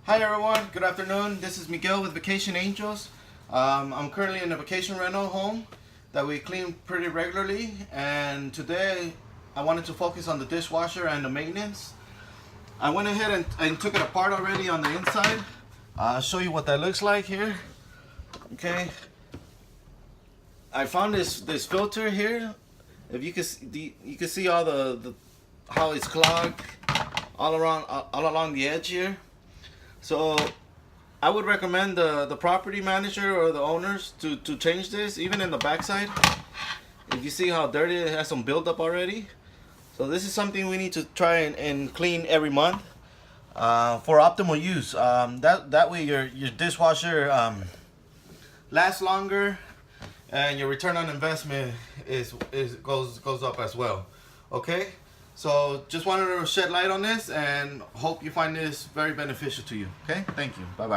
Hi everyone, good afternoon. This is Miguel with Vacation Angels. I'm currently in a vacation rental home that we clean pretty regularly, and today I wanted to focus on the dishwasher and the maintenance. I went ahead and took it apart already on the inside. I'll show you what that looks like here. Okay. I found this filter here. If you can see all the how it's clogged all along the edge here. So I would recommend the property manager or the owners to change this, even in the backside. If you see how dirty it has some buildup already. So this is something we need to try and clean every month for optimal use. That way your dishwasher lasts longer and your return on investment goes up as well. Okay? So just wanted to shed light on this and hope you find this very beneficial to you. Okay? Thank you. Bye-bye.